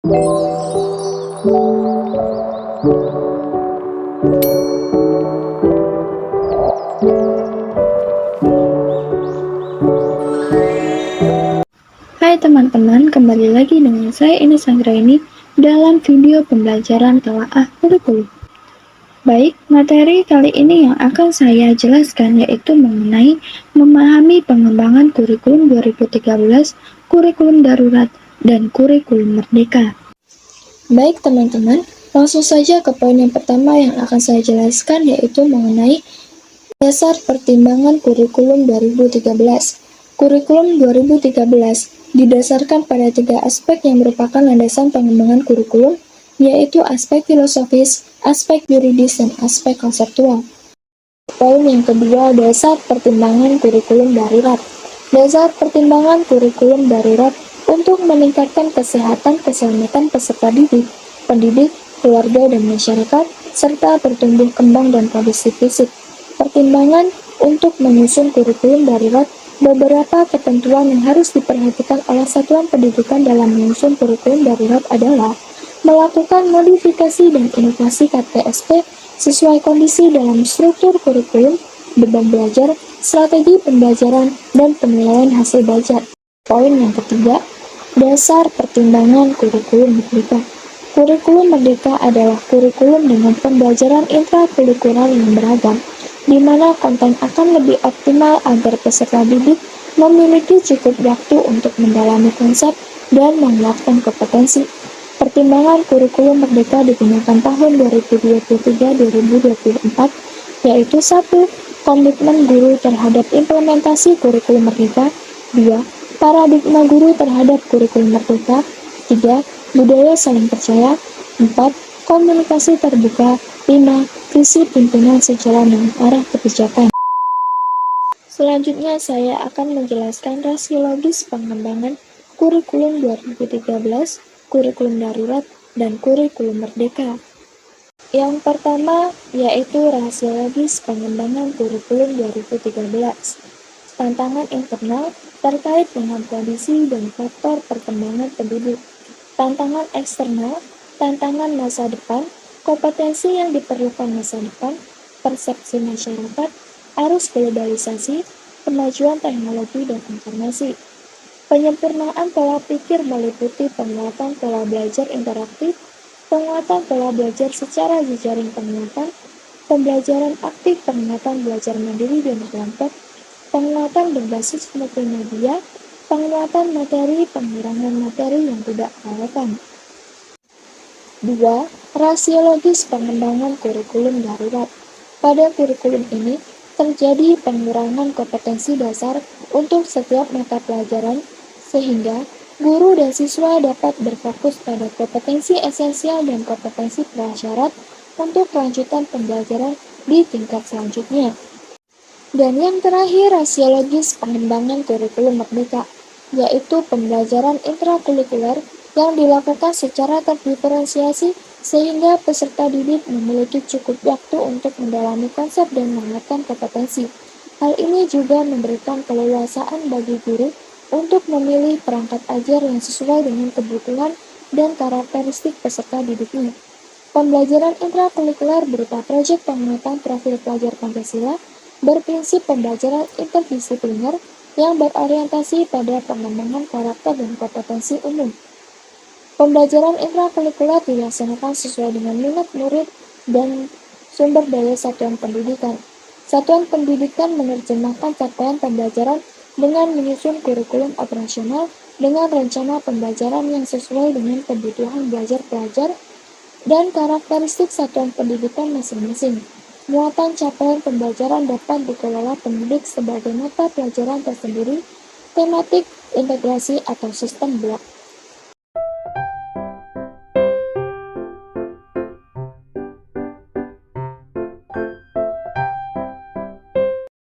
Hai teman-teman, kembali lagi dengan saya Ines Anggraini dalam video pembelajaran telaah kurikulum. Baik, materi kali ini yang akan saya jelaskan yaitu mengenai memahami pengembangan kurikulum 2013, kurikulum darurat, dan kurikulum merdeka. Baik teman-teman, langsung saja ke poin yang pertama yang akan saya jelaskan yaitu mengenai dasar pertimbangan kurikulum 2013. Kurikulum 2013 didasarkan pada 3 aspek yang merupakan landasan pengembangan kurikulum, yaitu aspek filosofis, aspek yuridis, dan aspek konseptual. Poin yang kedua, dasar pertimbangan kurikulum darurat. Dasar pertimbangan kurikulum darurat untuk meningkatkan kesehatan keselamatan peserta didik, pendidik, keluarga, dan masyarakat, serta bertumbuh kembang dan kondisi fisik. Pertimbangan untuk menyusun kurikulum darurat. Beberapa ketentuan yang harus diperhatikan oleh satuan pendidikan dalam menyusun kurikulum darurat adalah melakukan modifikasi dan inovasi KTSP sesuai kondisi dalam struktur kurikulum, beban belajar, strategi pembelajaran, dan penilaian hasil belajar. Poin yang ketiga, dasar pertimbangan kurikulum merdeka. Kurikulum merdeka adalah kurikulum dengan pembelajaran intrakurikuler yang beragam, di mana konten akan lebih optimal agar peserta didik memiliki cukup waktu untuk mendalami konsep dan menguatkan kompetensi. Pertimbangan kurikulum merdeka digunakan tahun 2023-2024, yaitu 1. Komitmen guru terhadap implementasi kurikulum merdeka. 2. Paradigma guru terhadap kurikulum merdeka. 3. Budaya saling percaya. 4. Komunikasi terbuka. 5. Visi pimpinan sejalan dengan arah kebijakan. Selanjutnya saya akan menjelaskan rasiologis pengembangan kurikulum 2013, kurikulum darurat, dan kurikulum merdeka. Yang pertama yaitu rasiologis pengembangan kurikulum 2013. Tantangan internal terkait dengan kondisi dan faktor perkembangan pendidik. Tantangan eksternal, tantangan masa depan, kompetensi yang diperlukan masa depan, persepsi masyarakat, arus globalisasi, kemajuan teknologi dan informasi. Penyempurnaan pola pikir meliputi penguatan pola belajar interaktif, penguatan pola belajar secara jejaring penguatan, pembelajaran aktif, penguatan belajar mandiri dan kelompok, penguatan berbasis multimedia, penguatan materi, pengurangan materi yang tidak relevan. 2. Rasiologis pengembangan kurikulum darurat. Pada kurikulum ini, terjadi pengurangan kompetensi dasar untuk setiap mata pelajaran, sehingga guru dan siswa dapat berfokus pada kompetensi esensial dan kompetensi prasyarat untuk kelanjutan pembelajaran di tingkat selanjutnya. Dan yang terakhir, rasiologis pengembangan kurikulum merdeka, yaitu pembelajaran intrakurikuler yang dilakukan secara terdiferensiasi sehingga peserta didik memiliki cukup waktu untuk mendalami konsep dan menguatkan kompetensi. Hal ini juga memberikan keleluasaan bagi guru untuk memilih perangkat ajar yang sesuai dengan kebutuhan dan karakteristik peserta didiknya. Pembelajaran intrakurikuler berupa proyek penguatan profil pelajar Pancasila berprinsip pembelajaran interdisipliner yang berorientasi pada pengembangan karakter dan kompetensi umum. Pembelajaran intrakurikuler dilaksanakan sesuai dengan minat murid dan sumber daya satuan pendidikan. Satuan pendidikan menerjemahkan capaian pembelajaran dengan menyusun kurikulum operasional dengan rencana pembelajaran yang sesuai dengan kebutuhan belajar pelajar dan karakteristik satuan pendidikan masing-masing. Muatan capaian pembelajaran dapat dikelola pendidik sebagai mata pelajaran tersendiri, tematik, integrasi, atau sistem blok.